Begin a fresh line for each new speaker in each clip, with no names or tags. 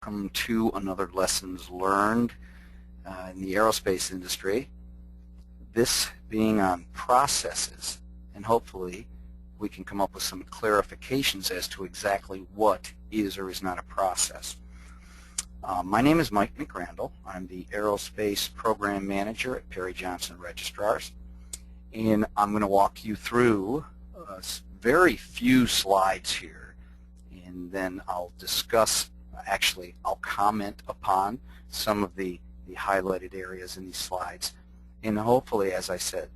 Welcome to another Lessons Learned in the aerospace industry. This being on processes, and hopefully we can come up with some clarifications as to exactly what is or is not a process. My name is Mike McRandall. I'm the Aerospace Program Manager at Perry Johnson Registrars, and I'm going to walk you through very few slides here, and then I'll discuss, actually I'll comment upon some of the highlighted areas in these slides, and hopefully, as I said,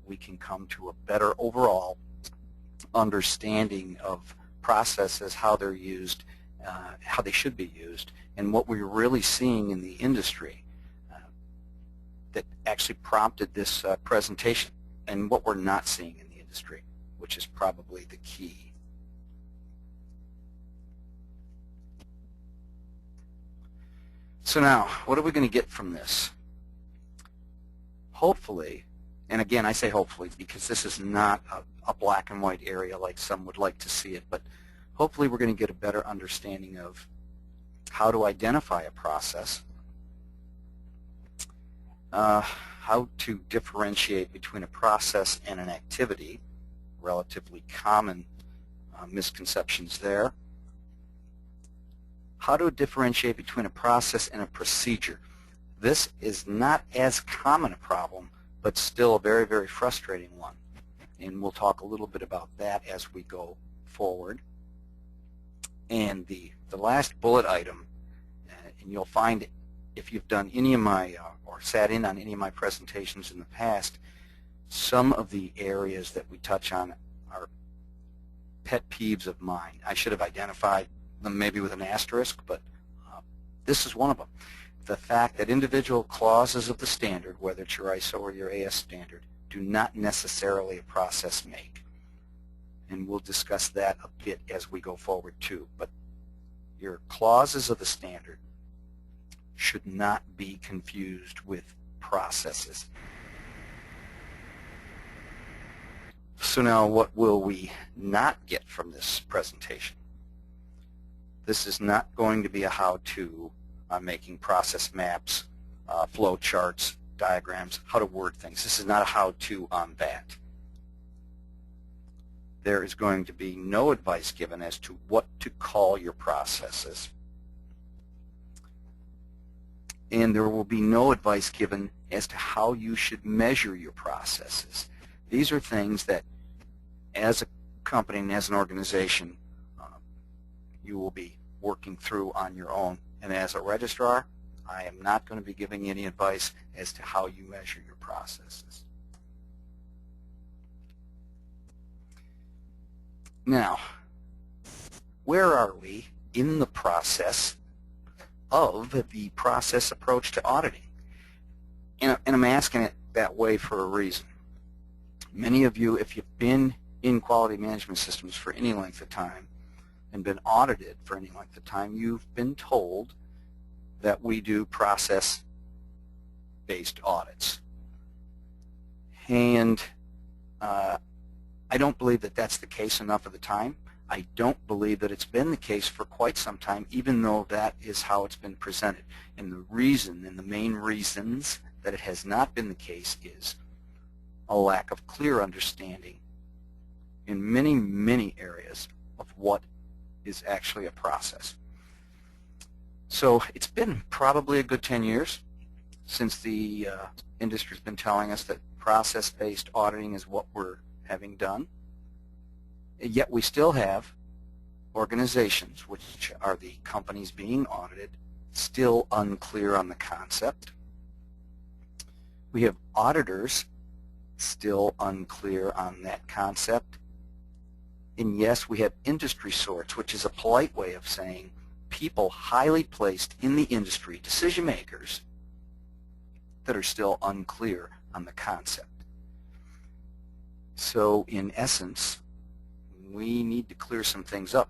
we can come to a better overall understanding of processes, how they're used, how they should be used, and what we're really seeing in the industry that actually prompted this presentation, and what we're not seeing in the industry, which is probably the key. So now, what are we going to get from this? Hopefully, and again I say hopefully because this is not a black and white area like some would like to see it, but hopefully we're going to get a better understanding of how to identify a process, how to differentiate between a process and an activity, relatively common misconceptions there, how to differentiate between a process and a procedure. This is not as common a problem, but still a very, very frustrating one. And we'll talk a little bit about that as we go forward. And the last bullet item, and you'll find if you've done any of my, or sat in on any of my presentations in the past, some of the areas that we touch on are pet peeves of mine. I should have identified them maybe with an asterisk, but this is one of them. The fact that individual clauses of the standard, whether it's your ISO or your AS standard, do not necessarily a process make. And we'll discuss that a bit as we go forward too. But your clauses of the standard should not be confused with processes. So now what will we not get from this presentation? This is not going to be a how-to on making process maps, flow charts, diagrams, how to word things. This is not a how-to on that. There is going to be no advice given as to what to call your processes. And there will be no advice given as to how you should measure your processes. These are things that, as a company and as an organization, you will be working through on your own. And as a registrar, I am not going to be giving any advice as to how you measure your processes. Now, where are we in the process of the process approach to auditing? And I'm asking it that way for a reason. Many of you, if you've been in quality management systems for any length of time and been audited for any length of time, you've been told that we do process-based audits. And I don't believe that that's the case enough of the time. I don't believe that it's been the case for quite some time, even though that is how it's been presented. And the reason, and the main reasons that it has not been the case, is a lack of clear understanding in many, many areas of what is actually a process. So it's been probably a good 10 years since the industry's been telling us that process-based auditing is what we're having done. Yet we still have organizations, which are the companies being audited, still unclear on the concept. We have auditors still unclear on that concept. And yes, we have industry sorts, which is a polite way of saying people highly placed in the industry, decision makers, that are still unclear on the concept. So in essence, we need to clear some things up.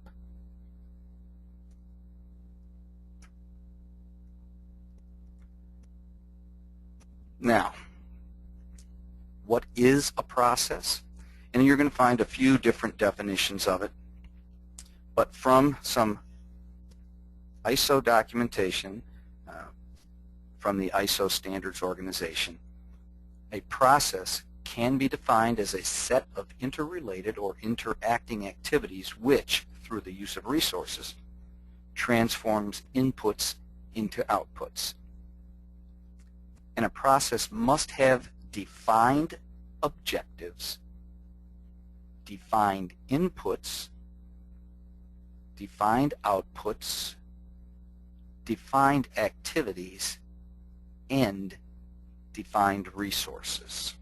Now, what is a process? And you're going to find a few different definitions of it, but from some ISO documentation from the ISO Standards Organization, a process can be defined as a set of interrelated or interacting activities which, through the use of resources, transforms inputs into outputs. And a process must have defined objectives, defined inputs, defined outputs, defined activities, and defined resources.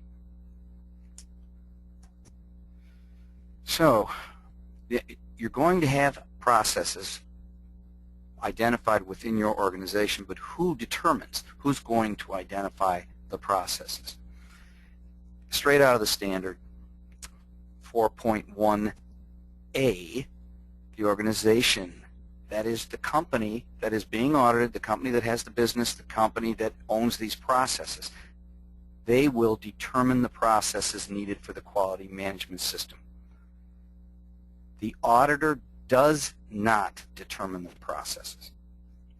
So you're going to have processes identified within your organization, but who determines who's going to identify the processes? Straight out of the standard, 4.1a, the organization, that is the company that is being audited, the company that has the business, the company that owns these processes, they will determine the processes needed for the quality management system. The auditor does not determine the processes.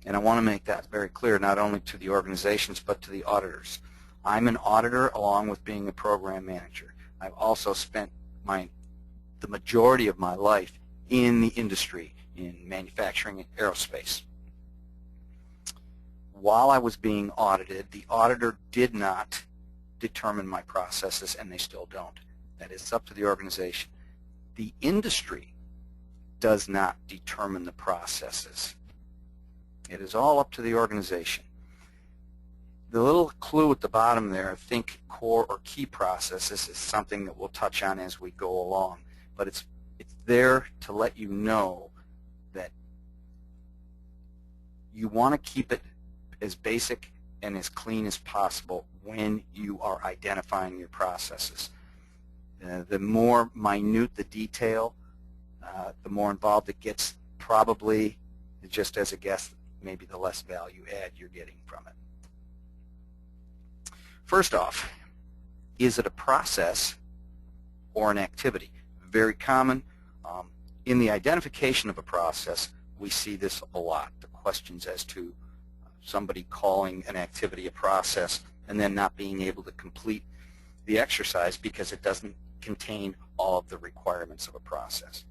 And I want to make that very clear, not only to the organizations but to the auditors. I'm an auditor along with being a program manager. I've also spent the majority of my life in the industry, in manufacturing and aerospace. While I was being audited, the auditor did not determine my processes, and they still don't. That is up to the organization. The industry does not determine the processes. It is all up to the organization. The little clue at the bottom there, think core or key processes, is something that we'll touch on as we go along. But it's there to let you know that you want to keep it as basic and as clean as possible when you are identifying your processes. The more minute the detail, the more involved it gets, probably, just as a guess, maybe the less value add you're getting from it. First off, is it a process or an activity? Very common. In the identification of a process, we see this a lot, the questions as to somebody calling an activity a process and then not being able to complete the exercise because it doesn't contain all of the requirements of a process.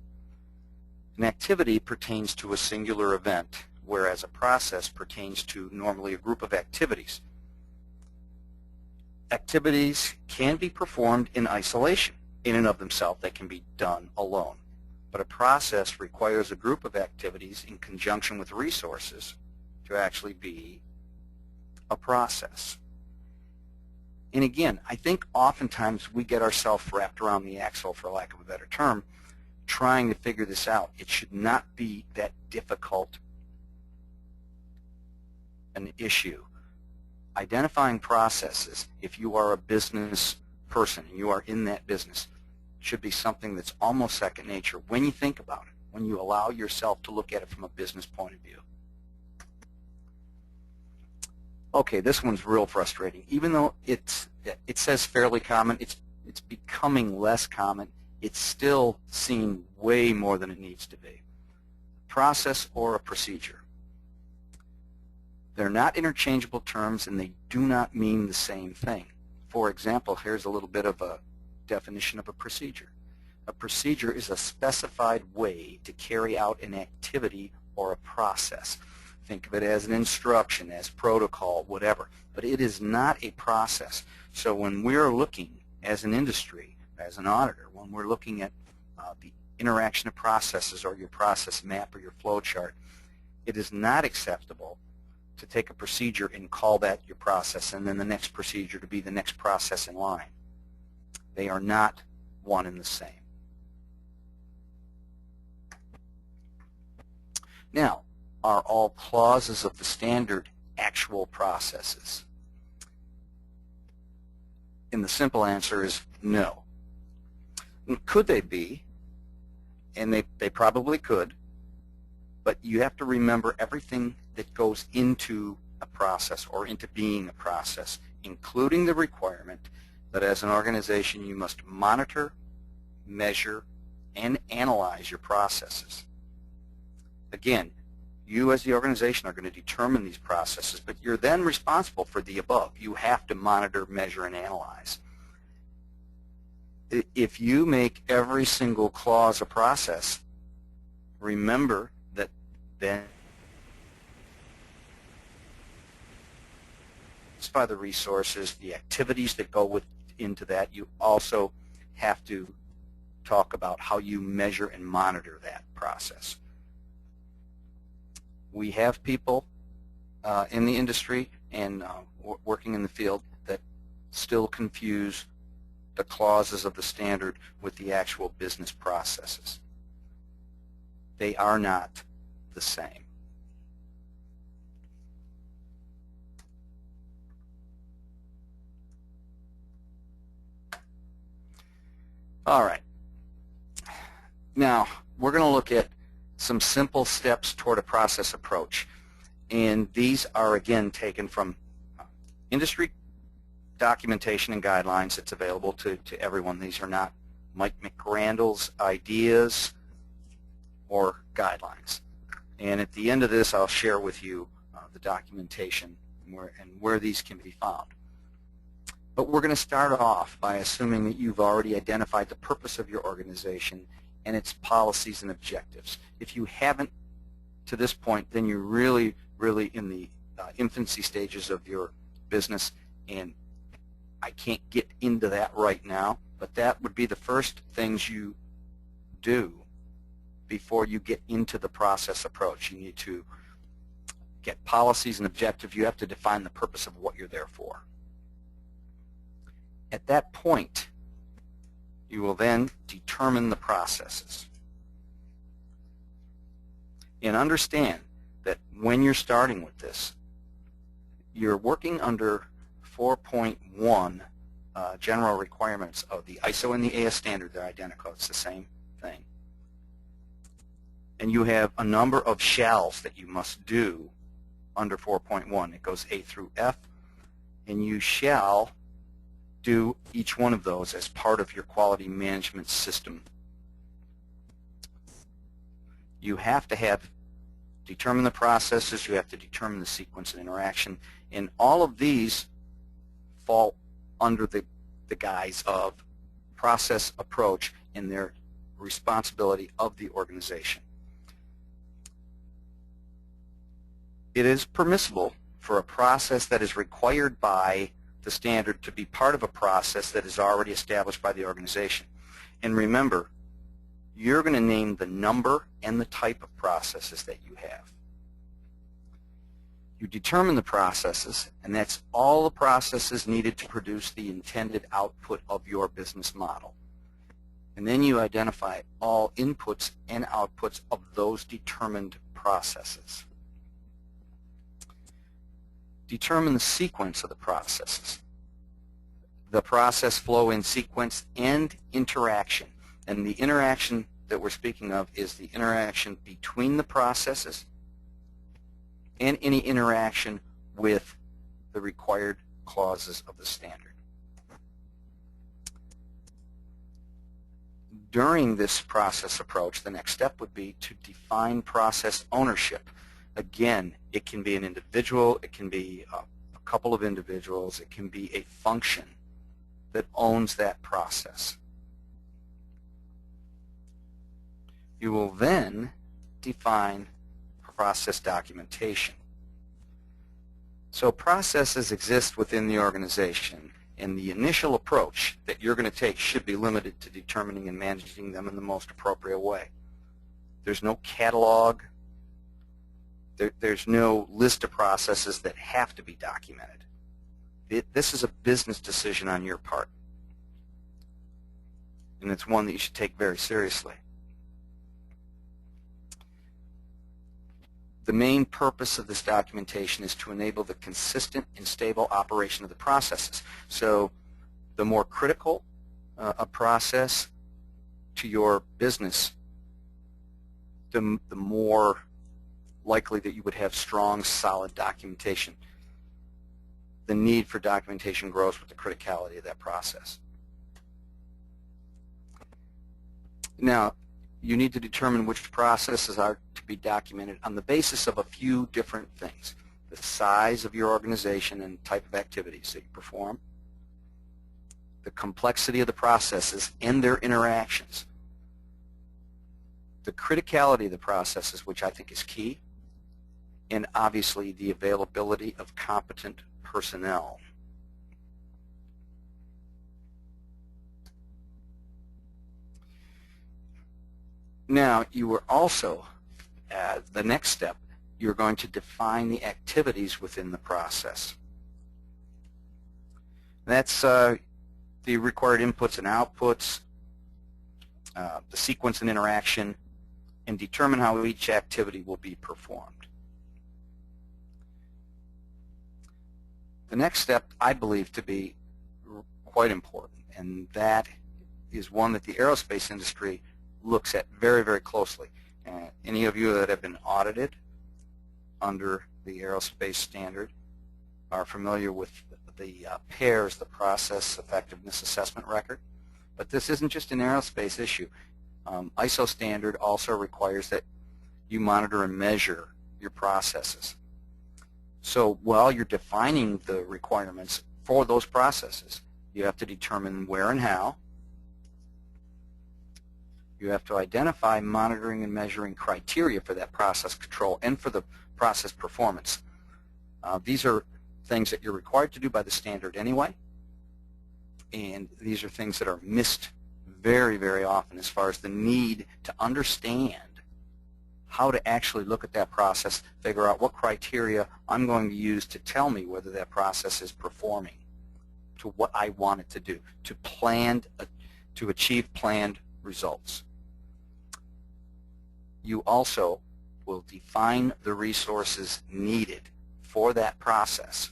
An activity pertains to a singular event, whereas a process pertains to normally a group of activities. Activities can be performed in isolation. In and of themselves, they can be done alone. But a process requires a group of activities in conjunction with resources to actually be a process. And again, I think oftentimes we get ourselves wrapped around the axle, for lack of a better term, trying to figure this out. It should not be that difficult an issue. Identifying processes, if you are a business person and you are in that business, should be something that's almost second nature when you think about it, when you allow yourself to look at it from a business point of view. Okay, this one's real frustrating. Even though it says fairly common, it's becoming less common. It's still seen way more than it needs to be. Process or a procedure. They're not interchangeable terms, and they do not mean the same thing. For example, here's a little bit of a definition of a procedure. A procedure is a specified way to carry out an activity or a process. Think of it as an instruction, as protocol, whatever. But it is not a process. So when we're looking as an industry, as an auditor, when we're looking at the interaction of processes or your process map or your flow chart, it is not acceptable to take a procedure and call that your process and then the next procedure to be the next process in line. They are not one and the same. Now, are all clauses of the standard actual processes? And the simple answer is no. Could they be? And they probably could. But you have to remember everything that goes into a process or into being a process, including the requirement that as an organization you must monitor, measure, and analyze your processes. Again, You as the organization are going to determine these processes, but you're then responsible for the above. You have to monitor, measure, and analyze. If you make every single clause a process, remember that then by the resources, the activities that go into that, you also have to talk about how you measure and monitor that process. We have people in the industry and working in the field that still confuse the clauses of the standard with the actual business processes. They are not the same. All right. Now, we're going to look at some simple steps toward a process approach. And these are, again, taken from industry documentation and guidelines that's available to everyone. These are not Mike McRandall's ideas or guidelines. And at the end of this, I'll share with you the documentation and where these can be found. But we're going to start off by assuming that you've already identified the purpose of your organization and its policies and objectives. If you haven't to this point, then you're really in the infancy stages of your business, and I can't get into that right now, but that would be the first things you do before you get into the process approach. You need to get policies and objectives. You have to define the purpose of what you're there for. At that point, you will then determine the processes. And understand that when you're starting with this, you're working under 4.1 general requirements of the ISO and the AS standard. They're identical. It's the same thing. And you have a number of shalls that you must do under 4.1. It goes A through F, and you shall do each one of those as part of your quality management system. You have to determine the processes, you have to determine the sequence and interaction, and all of these fall under the guise of process approach and their responsibility of the organization. It is permissible for a process that is required by the standard to be part of a process that is already established by the organization. And remember, you're going to name the number and the type of processes that you have. You determine the processes, and that's all the processes needed to produce the intended output of your business model. And then you identify all inputs and outputs of those determined processes. Determine the sequence of the processes, the process flow in sequence and interaction. And the interaction that we're speaking of is the interaction between the processes and any interaction with the required clauses of the standard. During this process approach, the next step would be to define process ownership. Again, it can be an individual, it can be a couple of individuals, it can be a function that owns that process. You will then define process documentation. So processes exist within the organization, and the initial approach that you're going to take should be limited to determining and managing them in the most appropriate way. There's no catalog. There's no list of processes that have to be documented. This is a business decision on your part, and it's one that you should take very seriously. The main purpose of this documentation is to enable the consistent and stable operation of the processes. So the more critical a process to your business, the more likely that you would have strong, solid documentation. The need for documentation grows with the criticality of that process. Now, you need to determine which processes are to be documented on the basis of a few different things. The size of your organization and type of activities that you perform, the complexity of the processes and their interactions, the criticality of the processes, which I think is key, and obviously the availability of competent personnel. Now, you are also, the next step, you're going to define the activities within the process. That's the required inputs and outputs, the sequence and interaction, and determine how each activity will be performed. The next step I believe to be quite important, and that is one that the aerospace industry looks at very, very closely. Any of you that have been audited under the aerospace standard are familiar with the PAIRS, the Process Effectiveness Assessment Record. But this isn't just an aerospace issue. ISO standard also requires that you monitor and measure your processes. So while you're defining the requirements for those processes, you have to determine where and how. You have to identify monitoring and measuring criteria for that process control and for the process performance. These are things that you're required to do by the standard anyway, and these are things that are missed very, very often as far as the need to understand how to actually look at that process, figure out what criteria I'm going to use to tell me whether that process is performing to what I want it to do, to achieve planned results. You also will define the resources needed for that process.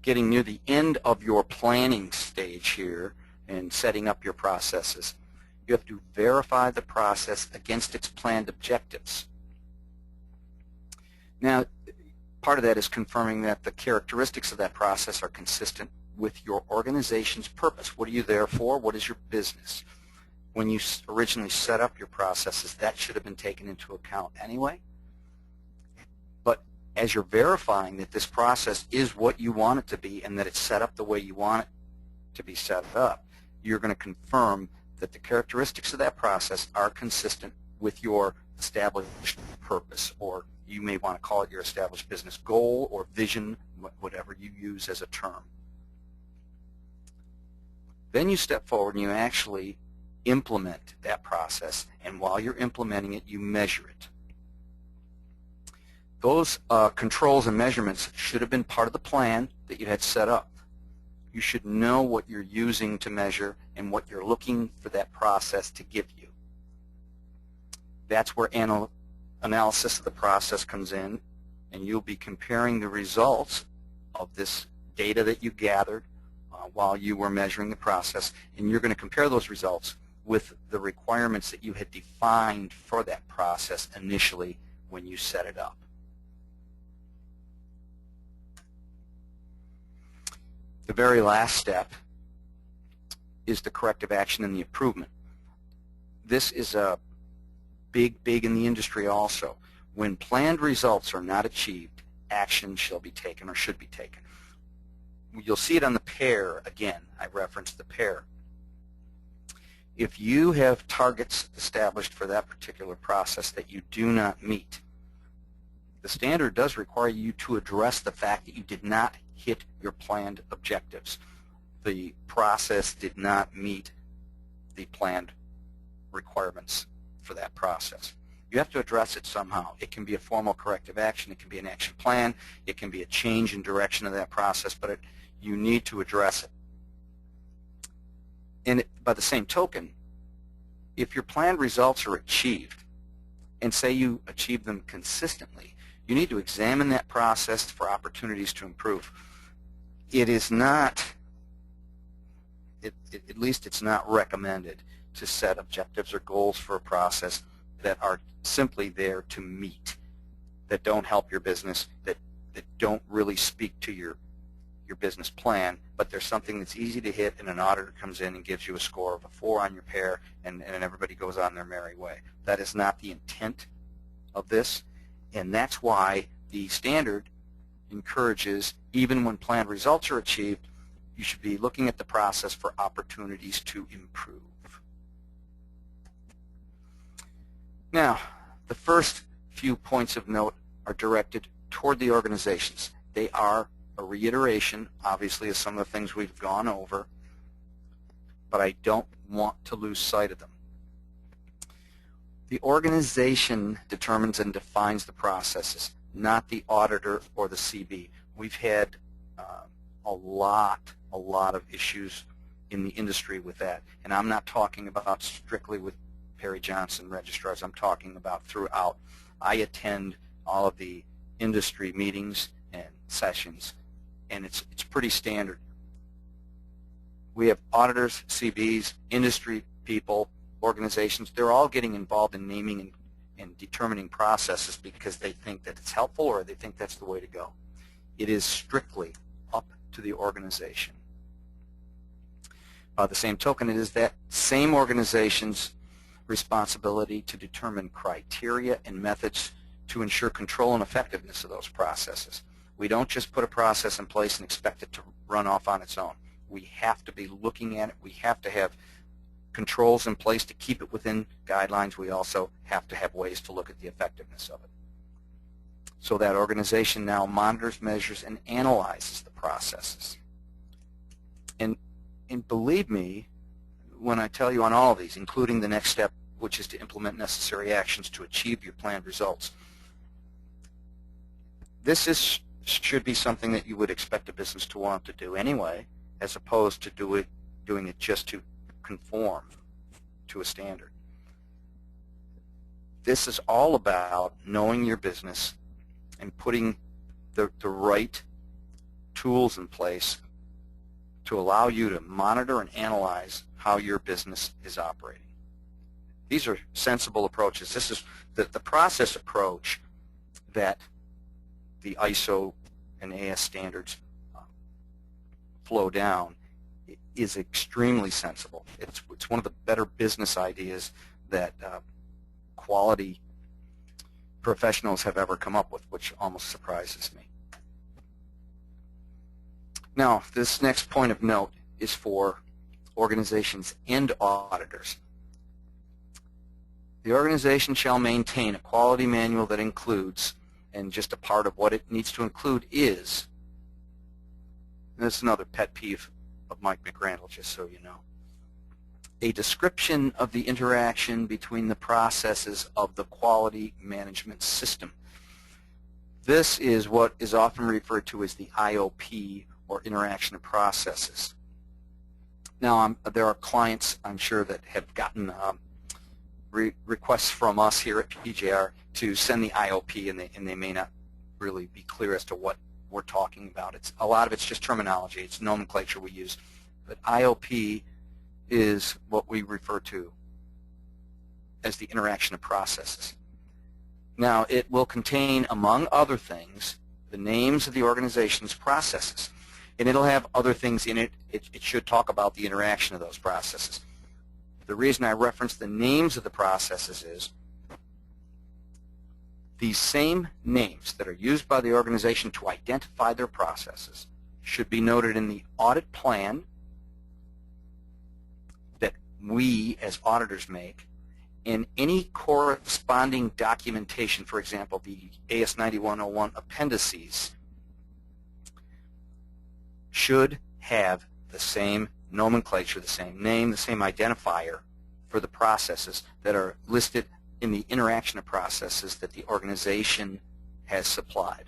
Getting near the end of your planning stage here and setting up your processes, you have to verify the process against its planned objectives. Now, part of that is confirming that the characteristics of that process are consistent with your organization's purpose. What are you there for? What is your business? When you originally set up your processes, that should have been taken into account anyway. But as you're verifying that this process is what you want it to be and that it's set up the way you want it to be set up, you're going to confirm that the characteristics of that process are consistent with your established purpose, or you may want to call it your established business goal or vision, whatever you use as a term. Then you step forward and you actually implement that process, and while you're implementing it, you measure it. Those controls and measurements should have been part of the plan that you had set up. You should know what you're using to measure and what you're looking for that process to give you. That's where analysis of the process comes in, and you'll be comparing the results of this data that you gathered while you were measuring the process, and you're going to compare those results with the requirements that you had defined for that process initially when you set it up. The very last step is the corrective action and the improvement. This is a big in the industry also. When planned results are not achieved, action shall be taken or should be taken. You'll see it on the pair again. I referenced the pair. If you have targets established for that particular process that you do not meet, the standard does require you to address the fact that you did not hit your planned objectives. The process did not meet the planned requirements for that process. You have to address it somehow. It can be a formal corrective action. It can be an action plan. It can be a change in direction of that process, but you need to address it. And by the same token, if your planned results are achieved, and say you achieve them consistently, you need to examine that process for opportunities to improve. It is not, at least it's not recommended to set objectives or goals for a process that are simply there to meet, that don't help your business, that don't really speak to your your business plan, but there's something that's easy to hit and an auditor comes in and gives you a score of a 4 on your pair and everybody goes on their merry way. That is not the intent of this, and that's why the standard encourages, even when planned results are achieved, you should be looking at the process for opportunities to improve. Now, the first few points of note are directed toward the organizations. They are a reiteration, obviously, of some of the things we've gone over, but I don't want to lose sight of them. The organization determines and defines the processes, not the auditor or the CB. We've had a lot of issues in the industry with that, and I'm not talking about strictly with Perry Johnson Registrars. I'm talking about throughout. I attend all of the industry meetings and sessions, and it's pretty standard. We have auditors, CBs, industry people, organizations. They're all getting involved in naming and determining processes because they think that it's helpful or they think that's the way to go. It is strictly up to the organization. By the same token, it is that same organization's responsibility to determine criteria and methods to ensure control and effectiveness of those processes. We don't just put a process in place and expect it to run off on its own. We have to be looking at it. We have to have controls in place to keep it within guidelines. We also have to have ways to look at the effectiveness of it. So that organization now monitors, measures, and analyzes the processes. And believe me, when I tell you on all of these, including the next step, which is to implement necessary actions to achieve your planned results, this should be something that you would expect a business to want to do anyway, as opposed to doing it just to conform to a standard. This is all about knowing your business and putting the right tools in place to allow you to monitor and analyze how your business is operating. These are sensible approaches. This is the process approach that the ISO and AS standards flow down is extremely sensible. It's one of the better business ideas that quality professionals have ever come up with, which almost surprises me. Now, this next point of note is for organizations and auditors. The organization shall maintain a quality manual that includes, and just a part of what it needs to include is, and this is another pet peeve of Mike McRandall, just so you know, a description of the interaction between the processes of the quality management system. This is what is often referred to as the IOP, or interaction of processes. Now, there are clients, I'm sure, that have gotten requests from us here at PJR to send the IOP, and they may not really be clear as to what we're talking about. A lot of it's just terminology. It's nomenclature we use. But IOP is what we refer to as the interaction of processes. Now, it will contain, among other things, the names of the organization's processes. And it'll have other things in it. It should talk about the interaction of those processes. The reason I reference the names of the processes is these same names that are used by the organization to identify their processes should be noted in the audit plan that we as auditors make, and any corresponding documentation, for example, the AS9101 appendices, should have the same nomenclature, the same name, the same identifier for the processes that are listed in the interaction of processes that the organization has supplied.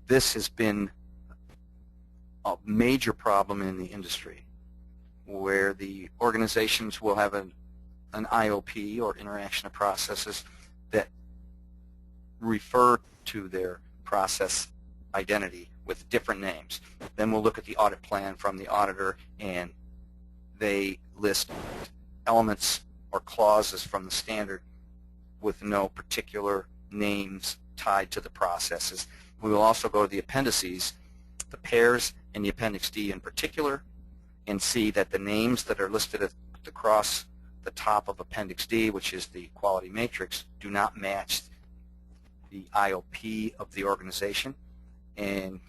This has been a major problem in the industry, where the organizations will have an IOP, or interaction of processes, that refer to their process identity with different names. Then we'll look at the audit plan from the auditor, and they list elements or clauses from the standard with no particular names tied to the processes. We will also go to the appendices, the pairs in the Appendix D in particular, and see that the names that are listed across the top of Appendix D, which is the quality matrix, do not match the IOP of the organization, and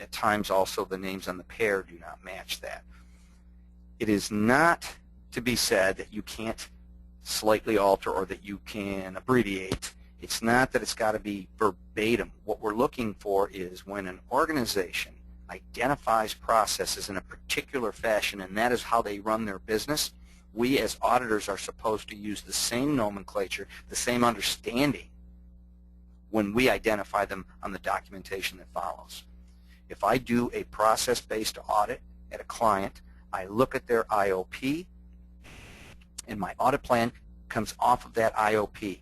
at times also the names on the pair do not match that. It is not to be said that you can't slightly alter or that you can abbreviate. It's not that it's got to be verbatim. What we're looking for is when an organization identifies processes in a particular fashion, and that is how they run their business, we as auditors are supposed to use the same nomenclature, the same understanding when we identify them on the documentation that follows. If I do a process-based audit at a client, I look at their IOP, and my audit plan comes off of that IOP.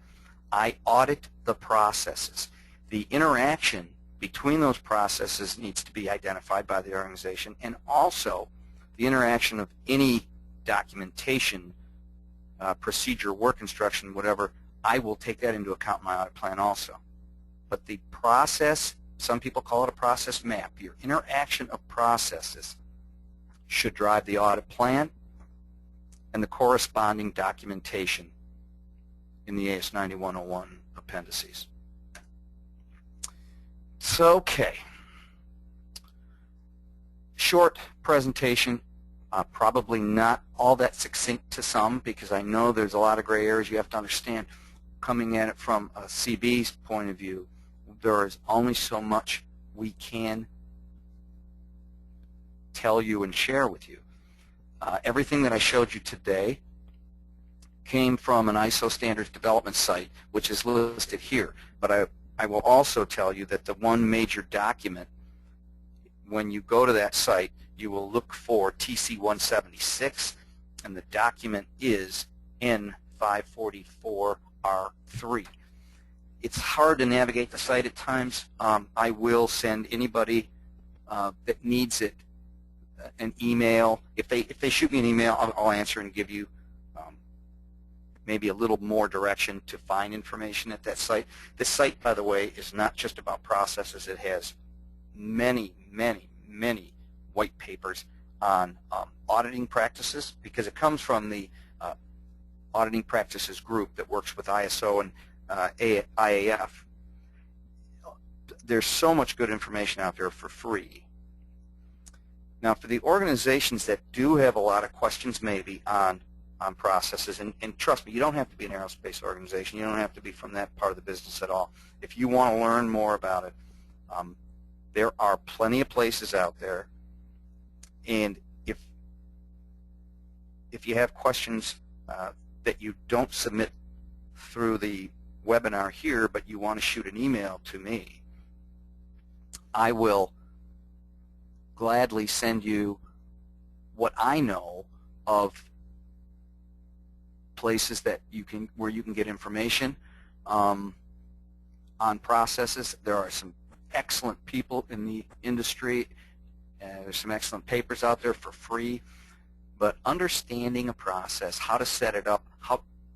I audit the processes. The interaction between those processes needs to be identified by the organization, and also the interaction of any documentation, procedure, work instruction, whatever, I will take that into account in my audit plan also. But the process, some people call it a process map, your interaction of processes should drive the audit plan and the corresponding documentation in the AS9101 appendices. So, okay. Short presentation, probably not all that succinct to some, because I know there's a lot of gray areas you have to understand. Coming at it from a CB's point of view, there is only so much we can tell you and share with you. Everything that I showed you today came from an ISO standards development site, which is listed here. But I will also tell you that the one major document, when you go to that site, you will look for TC176, and the document is N544R3. It's hard to navigate the site at times. I will send anybody that needs it an email. If they shoot me an email, I'll answer and give you maybe a little more direction to find information at that site. This site, by the way, is not just about processes. It has many, many, many white papers on auditing practices, because it comes from the auditing practices group that works with ISO and IAF. There's so much good information out there for free. Now, for the organizations that do have a lot of questions maybe on processes, and trust me, you don't have to be an aerospace organization. You don't have to be from that part of the business at all. If you want to learn more about it, there are plenty of places out there. And if you have questions that you don't submit through the webinar here, but you want to shoot an email to me, I will gladly send you what I know of places that where you can get information on processes. There are some excellent people in the industry. There's some excellent papers out there for free. But understanding a process, how to set it up,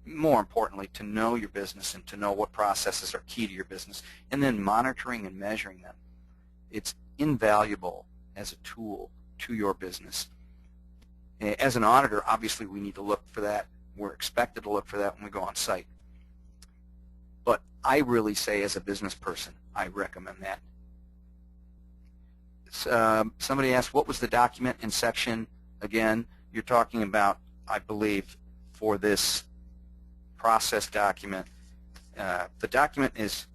more importantly, to know your business and to know what processes are key to your business, and then monitoring and measuring them, it's invaluable as a tool to your business. As an auditor, obviously we need to look for that. We're expected to look for that when we go on site. But I really say, as a business person, I recommend that. Somebody asked, what was the document in section? Again, you're talking about, I believe, for this process document. The document is,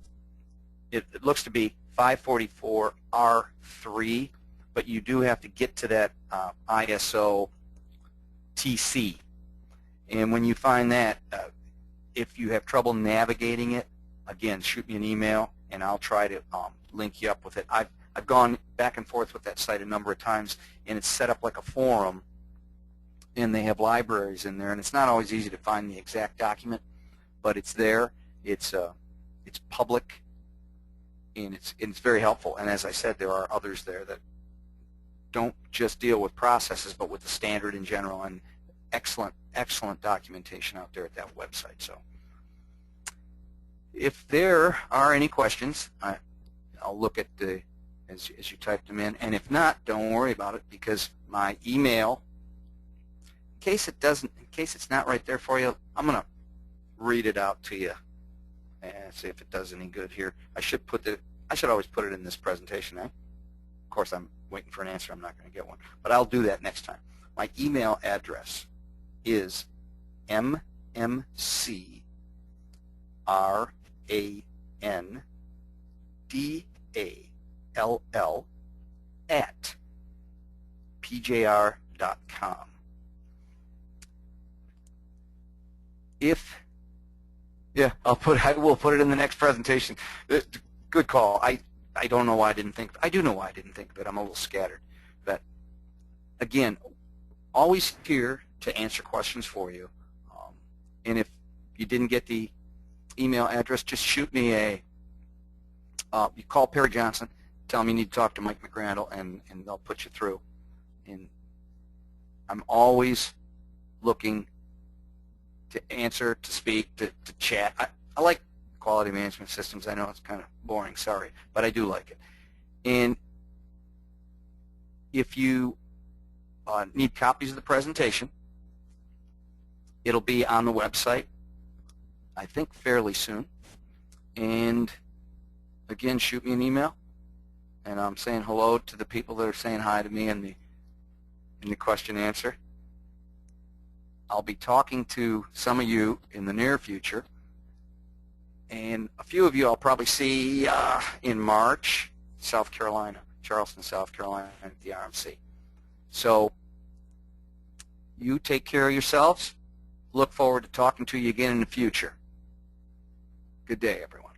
it looks to be 544R3, but you do have to get to that ISO TC. And when you find that, if you have trouble navigating it, again, shoot me an email and I'll try to link you up with it. I've gone back and forth with that site a number of times, and it's set up like a forum, and they have libraries in there, and it's not always easy to find the exact document, but it's there. It's public, and it's very helpful. And as I said, there are others there that don't just deal with processes, but with the standard in general, and excellent documentation out there at that website. So if there are any questions, I'll look at as you type them in. And if not, don't worry about it, because my email, in case it's not right there for you, I'm going to read it out to you and see if it does any good here. I should always put it in this presentation, eh? Of course, I'm waiting for an answer. I'm not going to get one, but I'll do that next time. My email address is mmcrandall@pjr.com. I will put it in the next presentation. Good call. I don't know why I didn't think. I do know why I didn't think of it. I'm a little scattered. But again, always here to answer questions for you. And if you didn't get the email address, just shoot me you call Perry Johnson, tell them you need to talk to Mike McRandall, and they'll put you through. And I'm always looking to answer, to speak, to chat. I like quality management systems. I know it's kind of boring, sorry, but I do like it. And if you need copies of the presentation, it'll be on the website, I think fairly soon. And again, shoot me an email. And I'm saying hello to the people that are saying hi to me in the question and answer. I'll be talking to some of you in the near future, and a few of you I'll probably see in March, South Carolina, Charleston, South Carolina, at the RMC. So you take care of yourselves. Look forward to talking to you again in the future. Good day, everyone.